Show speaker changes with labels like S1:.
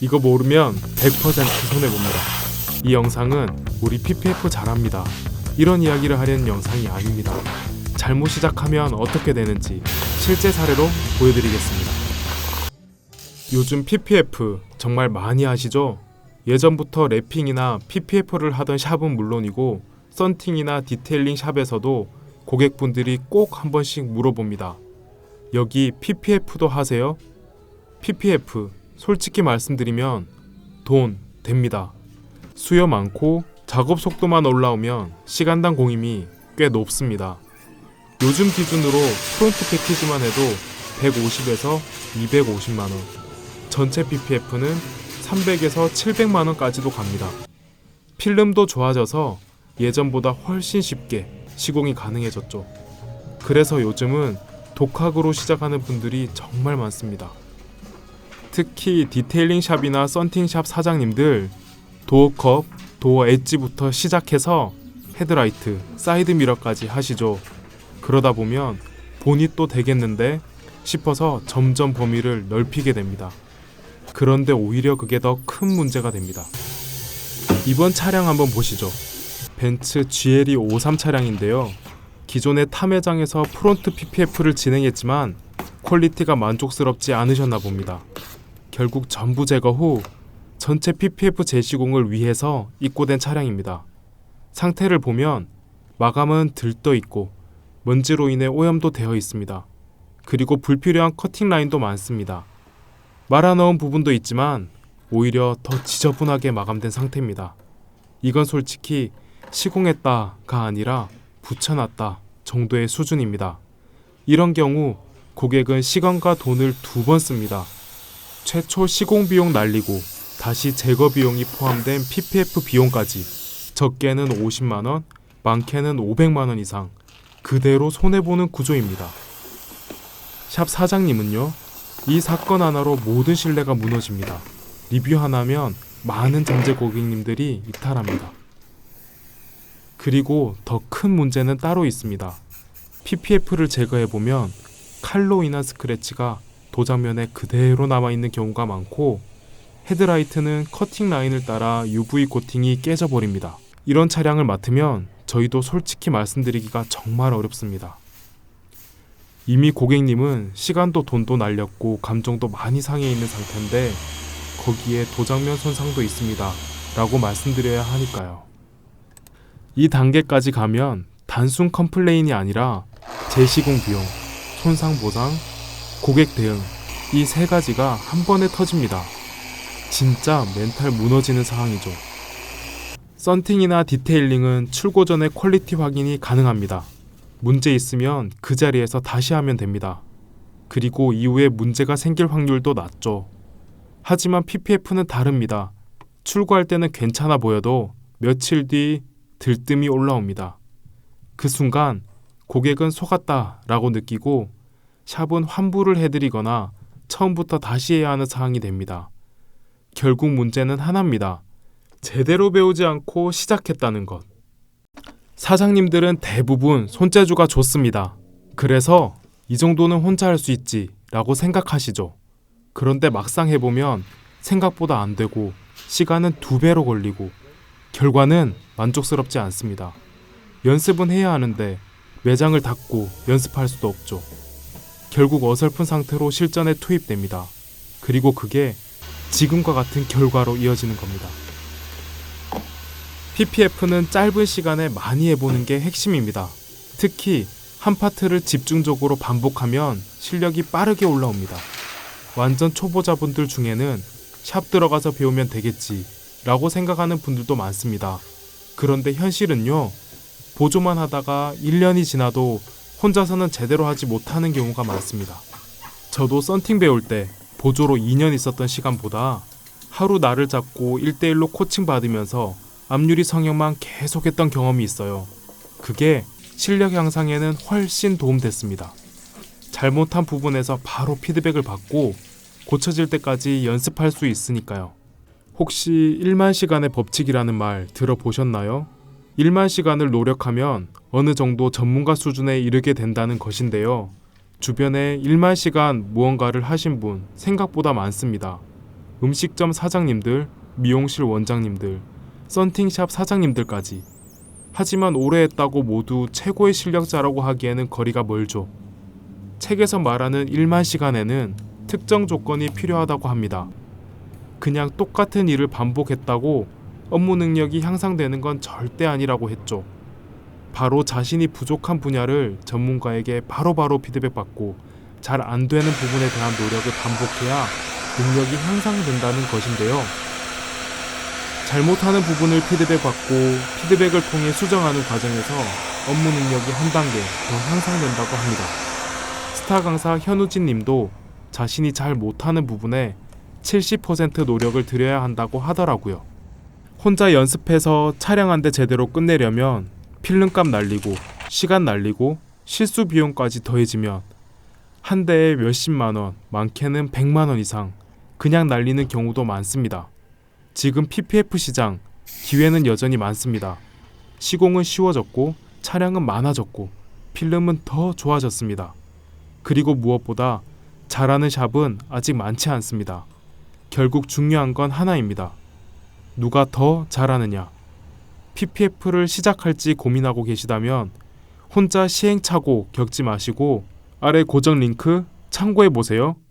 S1: 이거 모르면 100% 손해봅니다. 이 영상은 우리 PPF 잘합니다, 이런 이야기를 하려는 영상이 아닙니다. 잘못 시작하면 어떻게 되는지 실제 사례로 보여드리겠습니다. 요즘 PPF 정말 많이 하시죠? 예전부터 랩핑이나 PPF를 하던 샵은 물론이고 썬팅이나 디테일링 샵에서도 고객분들이 꼭 한 번씩 물어봅니다. 여기 PPF도 하세요? PPF 솔직히 말씀드리면 돈 됩니다. 수요 많고 작업 속도만 올라오면 시간당 공임이 꽤 높습니다. 요즘 기준으로 프론트 패키지만 해도 150에서 250만원, 전체 PPF는 300에서 700만원까지도 갑니다. 필름도 좋아져서 예전보다 훨씬 쉽게 시공이 가능해졌죠. 그래서 요즘은 독학으로 시작하는 분들이 정말 많습니다. 특히 디테일링 샵이나 썬팅 샵 사장님들, 도어컵, 도어 엣지부터 시작해서 헤드라이트, 사이드 미러까지 하시죠. 그러다 보면 본이 또 되겠는데 싶어서 점점 범위를 넓히게 됩니다. 그런데 오히려 그게 더 큰 문제가 됩니다. 이번 차량 한번 보시죠. 벤츠 GLE 53 차량인데요. 기존의 타 매장에서 프론트 PPF를 진행했지만 퀄리티가 만족스럽지 않으셨나 봅니다. 결국 전부 제거 후 전체 PPF 재시공을 위해서 입고된 차량입니다. 상태를 보면 마감은 들떠 있고 먼지로 인해 오염도 되어 있습니다. 그리고 불필요한 커팅 라인도 많습니다. 말아 넣은 부분도 있지만 오히려 더 지저분하게 마감된 상태입니다. 이건 솔직히 시공했다가 아니라 붙여놨다 정도의 수준입니다. 이런 경우 고객은 시간과 돈을 2번 씁니다. 최초 시공 비용 날리고 다시 제거 비용이 포함된 PPF 비용까지 적게는 50만원, 많게는 500만원 이상 그대로 손해보는 구조입니다. 샵 사장님은요, 이 사건 하나로 모든 신뢰가 무너집니다. 리뷰 하나면 많은 잠재 고객님들이 이탈합니다. 그리고 더 큰 문제는 따로 있습니다. PPF를 제거해보면 칼로 인한 스크래치가 도장면에 그대로 남아있는 경우가 많고 헤드라이트는 커팅 라인을 따라 UV 코팅이 깨져버립니다. 이런 차량을 맡으면 저희도 솔직히 말씀드리기가 정말 어렵습니다. 이미 고객님은 시간도 돈도 날렸고 감정도 많이 상해 있는 상태인데 거기에 도장면 손상도 있습니다 라고 말씀드려야 하니까요. 이 단계까지 가면 단순 컴플레인이 아니라 재시공 비용, 손상 보상, 고객 대응, 이 3가지가 한 번에 터집니다. 진짜 멘탈 무너지는 상황이죠. 썬팅이나 디테일링은 출고 전에 퀄리티 확인이 가능합니다. 문제 있으면 그 자리에서 다시 하면 됩니다. 그리고 이후에 문제가 생길 확률도 낮죠. 하지만 PPF는 다릅니다. 출고할 때는 괜찮아 보여도 며칠 뒤 들뜸이 올라옵니다. 그 순간 고객은 속았다 라고 느끼고 샵은 환불을 해드리거나 처음부터 다시 해야 하는 상황이 됩니다. 결국 문제는 하나입니다. 제대로 배우지 않고 시작했다는 것. 사장님들은 대부분 손재주가 좋습니다. 그래서 이 정도는 혼자 할 수 있지 라고 생각하시죠. 그런데 막상 해보면 생각보다 안 되고 시간은 2배로 걸리고 결과는 만족스럽지 않습니다. 연습은 해야 하는데 매장을 닫고 연습할 수도 없죠. 결국 어설픈 상태로 실전에 투입됩니다. 그리고 그게 지금과 같은 결과로 이어지는 겁니다. PPF는 짧은 시간에 많이 해보는 게 핵심입니다. 특히 한 파트를 집중적으로 반복하면 실력이 빠르게 올라옵니다. 완전 초보자분들 중에는 샵 들어가서 배우면 되겠지 라고 생각하는 분들도 많습니다. 그런데 현실은요, 보조만 하다가 1년이 지나도 혼자서는 제대로 하지 못하는 경우가 많습니다. 저도 썬팅 배울 때 보조로 2년 있었던 시간보다 하루 날을 잡고 1대1로 코칭 받으면서 앞유리 성형만 계속했던 경험이 있어요. 그게 실력 향상에는 훨씬 도움됐습니다. 잘못한 부분에서 바로 피드백을 받고 고쳐질 때까지 연습할 수 있으니까요. 혹시 1만 시간의 법칙이라는 말 들어보셨나요? 1만 시간을 노력하면 어느 정도 전문가 수준에 이르게 된다는 것인데요. 주변에 1만 시간 무언가를 하신 분 생각보다 많습니다. 음식점 사장님들, 미용실 원장님들, 썬팅샵 사장님들까지. 하지만 오래 했다고 모두 최고의 실력자라고 하기에는 거리가 멀죠. 책에서 말하는 1만 시간에는 특정 조건이 필요하다고 합니다. 그냥 똑같은 일을 반복했다고 업무 능력이 향상되는 건 절대 아니라고 했죠. 바로 자신이 부족한 분야를 전문가에게 바로바로 피드백받고 잘 안 되는 부분에 대한 노력을 반복해야 능력이 향상된다는 것인데요. 잘못하는 부분을 피드백받고 피드백을 통해 수정하는 과정에서 업무 능력이 한 단계 더 향상된다고 합니다. 스타 강사 현우진 님도 자신이 잘 못하는 부분에 70% 노력을 들여야 한다고 하더라고요. 혼자 연습해서 촬영 한 대 제대로 끝내려면 필름값 날리고 시간 날리고 실수 비용까지 더해지면 한 대에 몇십만 원, 많게는 100만 원 이상 그냥 날리는 경우도 많습니다. 지금 PPF 시장 기회는 여전히 많습니다. 시공은 쉬워졌고 차량은 많아졌고 필름은 더 좋아졌습니다. 그리고 무엇보다 잘하는 샵은 아직 많지 않습니다. 결국 중요한 건 하나입니다. 누가 더 잘하느냐. PPF를 시작할지 고민하고 계시다면 혼자 시행착오 겪지 마시고 아래 고정 링크 참고해 보세요.